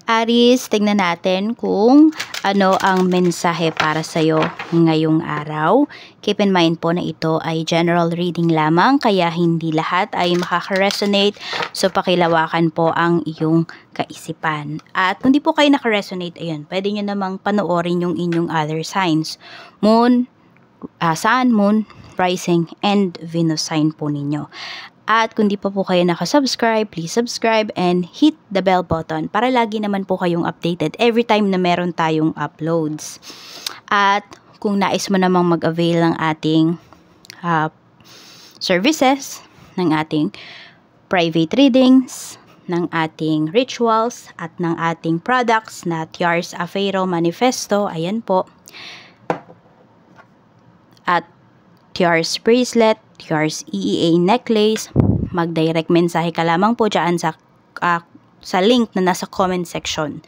Aries, tingnan natin kung ano ang mensahe para sa'yo ngayong araw. Keep in mind po na ito ay general reading lamang, kaya hindi lahat ay makaka-resonate. So, pakilawakan po ang iyong kaisipan. At kung di po kayo naka-resonate, ayun, pwede nyo namang panoorin yung inyong other signs. Moon, Sun, Moon, Rising, and Venus sign po ninyo. At kung di pa po kayo nakasubscribe, please subscribe and hit the bell button para lagi naman po kayong updated every time na meron tayong uploads. At kung nais mo namang mag-avail ng ating services, ng ating private readings, ng ating rituals, at ng ating products na Tiars Afeiro Manifesto, ayan po. At Tiars Bracelet, Tiars EEA Necklace, mag-direct mensahe ka lamang po dyan sa link na nasa comment section.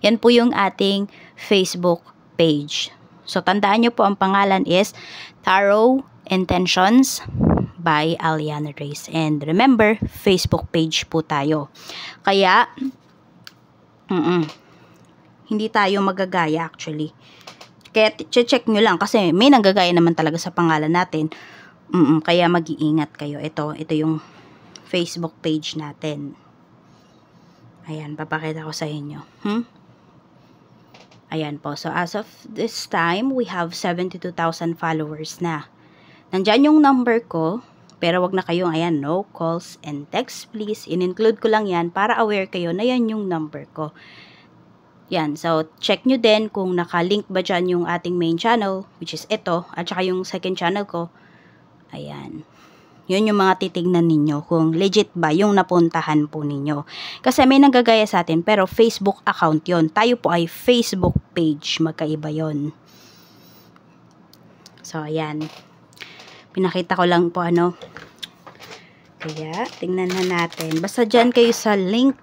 Yan po yung ating Facebook page. So, tandaan nyo po ang pangalan is Tarot Intentions by Aliana Reyes. And remember, Facebook page po tayo. Kaya, hindi tayo magagaya actually. Kaya check nyo lang kasi may nanggagaya naman talaga sa pangalan natin. Kaya mag-iingat kayo. Ito yung Facebook page natin. Ayan, papakita ko sa inyo. Ayan po. So, as of this time, we have 72,000 followers na. Nandyan yung number ko. Pero wag na kayong, ayan, no calls and text please. In-include ko lang yan para aware kayo na yan yung number ko. Yan, so check nyo din kung nakalink ba dyan yung ating main channel, which is ito, at saka yung second channel ko. Ayan. Yun yung mga titignan ninyo kung legit ba yung napuntahan po ninyo. Kasi may nanggagaya sa atin, pero Facebook account yon. Tayo po ay Facebook page. Magkaiba yon. So, ayan. Pinakita ko lang po ano. Kaya, tingnan na natin. Basta dyan kayo sa link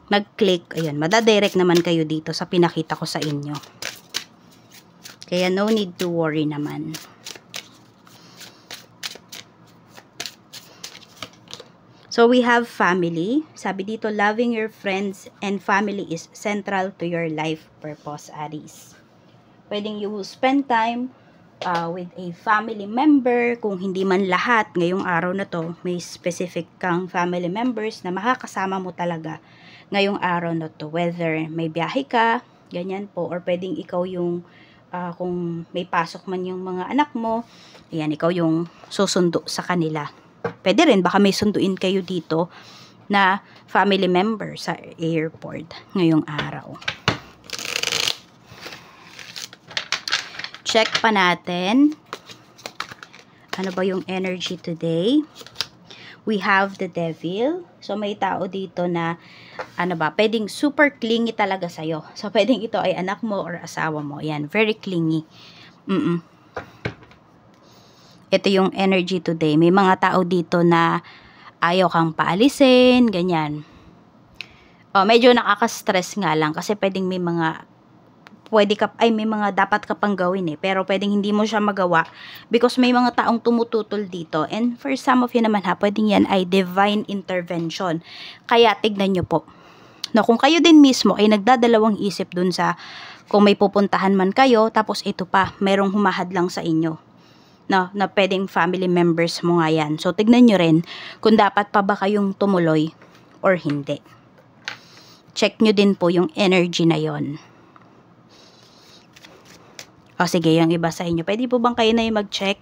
mag-click, ayun, madadirect naman kayo dito sa pinakita ko sa inyo. Kaya no need to worry naman. So, we have family. Sabi dito, loving your friends and family is central to your life purpose, Aries. Pwedeng you will spend time with a family member. Kung hindi man lahat, ngayong araw na to, may specific kang family members na makakasama mo talaga ngayong araw na to, whether may biyahe ka, ganyan po, or pwedeng ikaw yung, kung may pasok man yung mga anak mo, ayan, ikaw yung susundo sa kanila. Pwede rin, baka may sunduin kayo dito na family member sa airport ngayong araw. Check pa natin, ano ba yung energy today? We have the devil. So, may tao dito na, ano ba, pwedeng super clingy talaga sa'yo. So, pwedeng ito ay anak mo or asawa mo. Ayan, very clingy. Ito yung energy today. May mga tao dito na ayaw kang paalisin, ganyan. Medyo nakaka-stress nga lang kasi pwedeng may mga may mga dapat ka pang gawin pero pwedeng hindi mo siya magawa because may mga taong tumututol dito. And for some of you naman pwedeng yan ay divine intervention. Kaya tignan nyo po. No, kung kayo din mismo ay nagdadalawang isip dun sa kung may pupuntahan man kayo, tapos ito pa, merong humahad lang sa inyo. No, na pwedeng family members mo nga yan. So tignan nyo rin kung dapat pa ba kayong tumuloy or hindi. Check nyo din po yung energy na yon. Sige, yung iba sa inyo. Pwede po bang kayo na yung mag-check?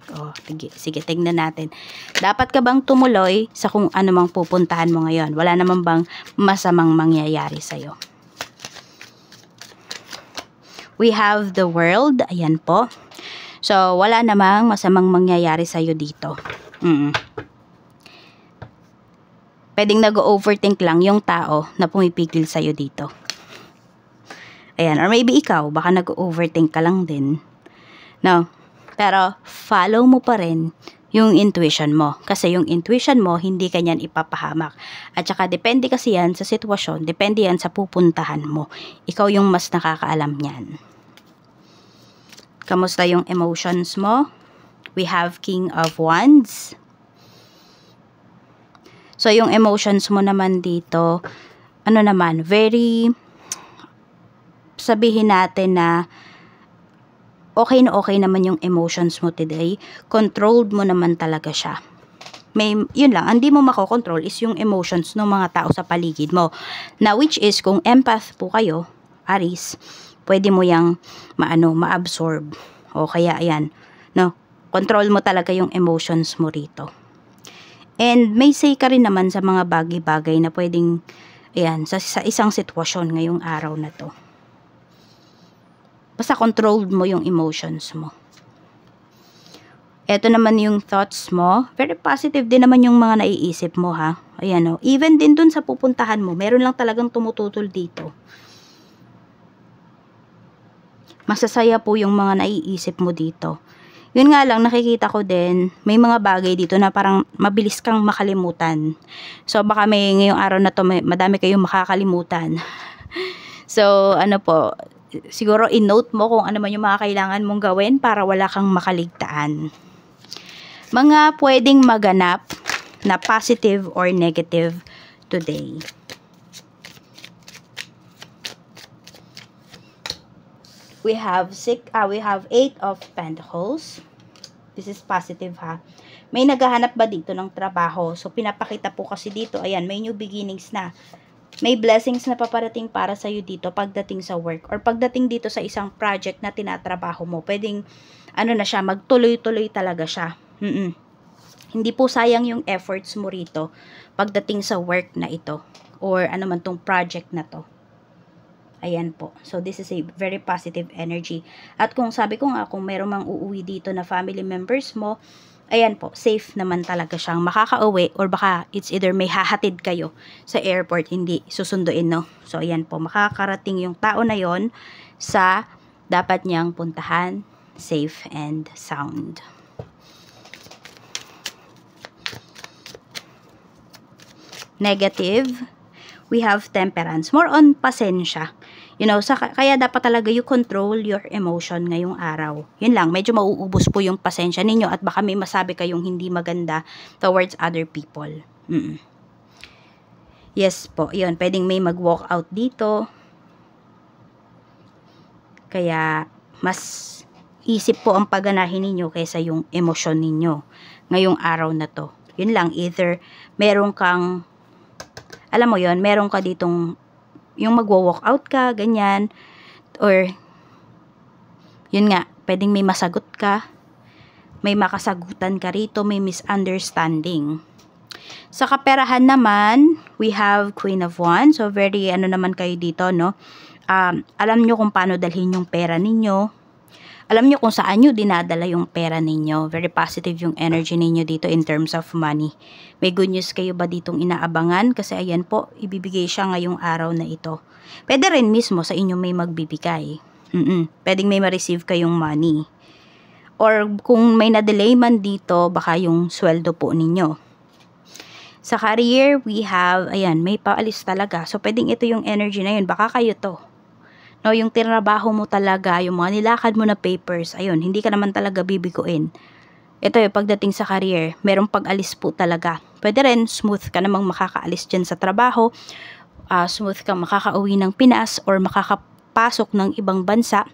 Sige, tignan natin. Dapat ka bang tumuloy sa kung ano mang pupuntahan mo ngayon? Wala naman bang masamang mangyayari sa'yo? We have the world. Ayan po. So, wala namang masamang mangyayari sa'yo dito. Pwedeng nag-overthink lang yung tao na pumipigil sa'yo dito. Ayan, or maybe ikaw, baka nag-overthink ka lang din. No, pero follow mo pa rin yung intuition mo. Kasi yung intuition mo, hindi kanyan ipapahamak. At saka depende kasi yan sa sitwasyon, depende yan sa pupuntahan mo. Ikaw yung mas nakakaalam niyan. Kamusta yung emotions mo? We have King of Wands. So, yung emotions mo naman dito, ano naman, very, sabihin natin na okay na okay naman yung emotions mo today. Controlled mo naman talaga siya. Yun lang, hindi mo makokontrol is yung emotions ng mga tao sa paligid mo. Na which is, kung empath po kayo, Aries, pwede mo yang ma-absorb. O kaya, ayan, no? Control mo talaga yung emotions mo rito. And may say ka rin naman sa mga bagay-bagay na pwedeng, ayan, sa isang sitwasyon ngayong araw na to. Basta controlled mo yung emotions mo. Ito naman yung thoughts mo. Very positive din naman yung mga naiisip mo, ha. Ayan, o. Even din dun sa pupuntahan mo, meron lang talagang tumututol dito. Masasaya po yung mga naiisip mo dito. Yun nga lang, nakikita ko din, may mga bagay dito na parang mabilis kang makalimutan. So, baka ngayong araw na to, madami kayong makakalimutan. So, ano po, siguro in-note mo kung ano man yung mga kailangan mong gawin para wala kang makaligtaan. Mga pwedeng maganap na positive or negative today. We have 8 of Pentacles. This is positive, ha. May naghahanap ba dito ng trabaho? So, pinapakita po kasi dito, ayan, may new beginnings na. May blessings na paparating para sa'yo dito pagdating sa work or pagdating dito sa isang project na tinatrabaho mo. Pwedeng, na siya, magtuloy-tuloy talaga siya. Hindi po sayang yung efforts mo rito pagdating sa work na ito or ano man tong project na to. Ayan po. So, this is a very positive energy. At kung sabi ko nga, kung meron mang uuwi dito na family members mo, ayan po, safe naman talaga siyang makakauwi or baka it's either may hahatid kayo sa airport, hindi susunduin, no? So, ayan po, makakarating yung tao na yon sa dapat niyang puntahan, safe and sound. Negative, we have Temperance. More on pasensya. Kaya dapat talaga you control your emotion ngayong araw. Yun lang, medyo mauubos po yung pasensya ninyo at baka may masabi kayong hindi maganda towards other people. Yes po, yun. Pwedeng may mag-walk out dito. Kaya, mas isip po ang pagganahin ninyo kaysa yung emosyon ninyo ngayong araw na to. Yun lang, either meron kang alam mo yon, meron ka ditong yung magwo-walk out ka, ganyan, or yun nga, pwedeng may masagot ka, may makasagutan ka rito, may misunderstanding. Sa kaperahan naman, we have Queen of Wands. So, very naman kayo dito, no? Alam nyo kung paano dalhin yung pera ninyo. Alam nyo kung saan nyo dinadala yung pera ninyo. Very positive yung energy ninyo dito in terms of money. May good news kayo ba ditong inaabangan? Kasi ayan po, ibibigay siya ngayong araw na ito. Pwede rin mismo sa inyo may magbibigay. Pwedeng may ma-receive kayong money. Or kung may na-delay man dito, baka yung sweldo po ninyo. Sa career, we have, ayan, may paalis talaga. So, pwedeng ito yung energy na yun. Baka kayo to. No, yung tinrabaho mo talaga, yung mga nilakad mo na papers, ayun, hindi ka naman talaga bibiguin. Ito yung pagdating sa career, merong pag-alis po talaga. Pwede rin, smooth ka namang makakaalis dyan sa trabaho, smooth kang makakauwi ng Pinas or makakapasok ng ibang bansa.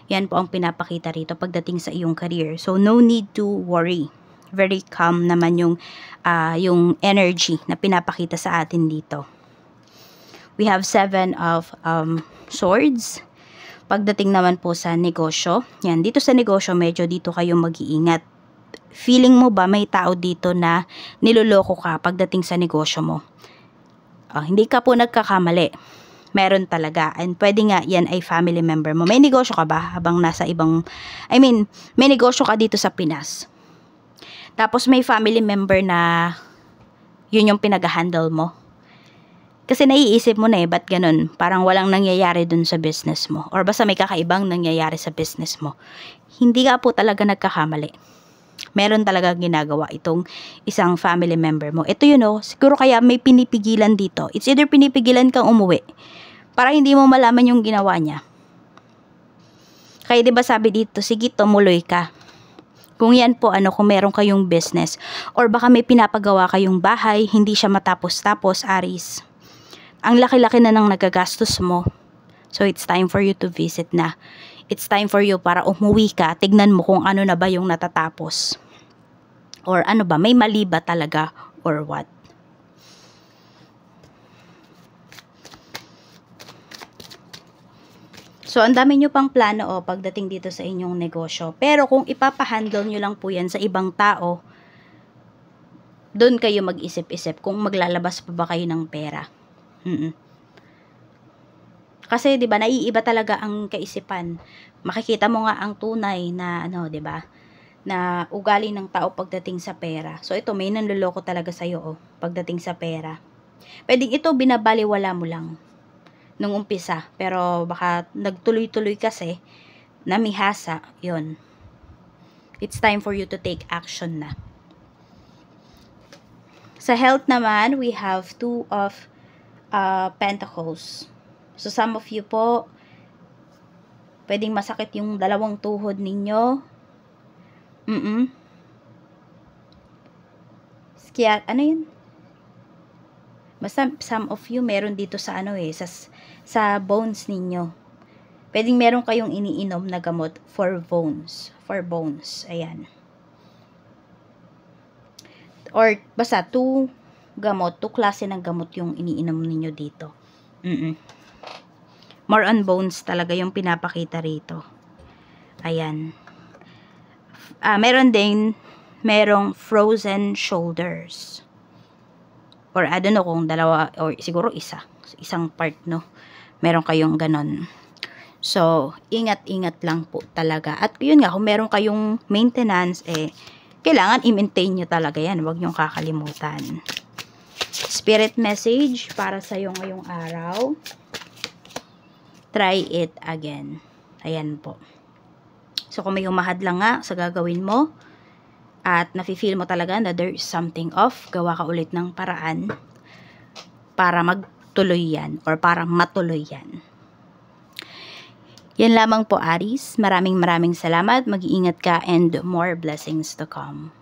Yan po ang pinapakita rito pagdating sa iyong career. So, no need to worry. Very calm naman yung energy na pinapakita sa atin dito. We have 7 of Swords. Pagdating naman po sa negosyo, yan, dito sa negosyo, medyo dito kayo mag-iingat. Feeling mo ba may tao dito na niloloko ka pagdating sa negosyo mo? Hindi ka po nagkakamali. Meron talaga. And pwede nga yan ay family member mo. May negosyo ka ba habang nasa ibang, may negosyo ka dito sa Pinas. Tapos may family member na yun yung pinag-handle mo. Kasi naiisip mo na ba't ganun? Parang walang nangyayari dun sa business mo. Or basta may kakaibang nangyayari sa business mo. Hindi ka po talaga nagkakamali. Meron talaga ginagawa itong isang family member mo. Ito siguro kaya may pinipigilan dito. It's either pinipigilan kang umuwi para hindi mo malaman yung ginawa niya. Kaya diba sabi dito, sige tumuloy ka. Kung yan po, kung meron kayong business. Or baka may pinapagawa kayong bahay, hindi siya matapos-tapos, Aries. ang laki-laki na ng nagagastos mo. So, it's time for you to visit na. It's time for you para umuwi ka, tignan mo kung ano na ba yung natatapos. Or ano ba, may mali ba talaga or what. So, ang dami nyo pang plano pagdating dito sa inyong negosyo. Pero kung ipapahandle nyo lang po yan sa ibang tao, doon kayo mag-isip-isip kung maglalabas pa ba kayo ng pera. Kasi 'di ba naiiba talaga ang kaisipan. Makikita mo nga ang tunay na ano, 'di ba? Na ugali ng tao pagdating sa pera. So ito may nanloloko talaga sa iyo pagdating sa pera. Pwedeng ito binabaliwala mo lang nung umpisa, pero baka nagtuloy-tuloy kasi namihasa, 'yon. It's time for you to take action na. Sa health naman, we have 2 of Pentacles. So, some of you po, pwedeng masakit yung dalawang tuhod ninyo. Kaya, ano yun? Basta, some of you, meron dito sa ano sa bones ninyo. Pwedeng meron kayong iniinom na gamot for bones. For bones. Ayan. Or, basta, 2 klase ng gamot yung iniinom ninyo dito. More on bones talaga yung pinapakita rito. Ayan. Merong frozen shoulders. Or I don't know kung dalawa, or siguro isang part, no? Meron kayong ganon. So, ingat-ingat lang po talaga. At yun nga, kung meron kayong maintenance, kailangan i-maintain nyo talaga yan. Huwag nyong kakalimutan. Spirit message para sa'yo ngayong araw. Try it again. Ayan po. So, kung may humahad lang nga sa gagawin mo, at nafe-feel mo talaga na there is something off, gawa ka ulit ng paraan para magtuloy yan or para matuloy yan. Yan lamang po, Aries. Maraming salamat. Mag-iingat ka and more blessings to come.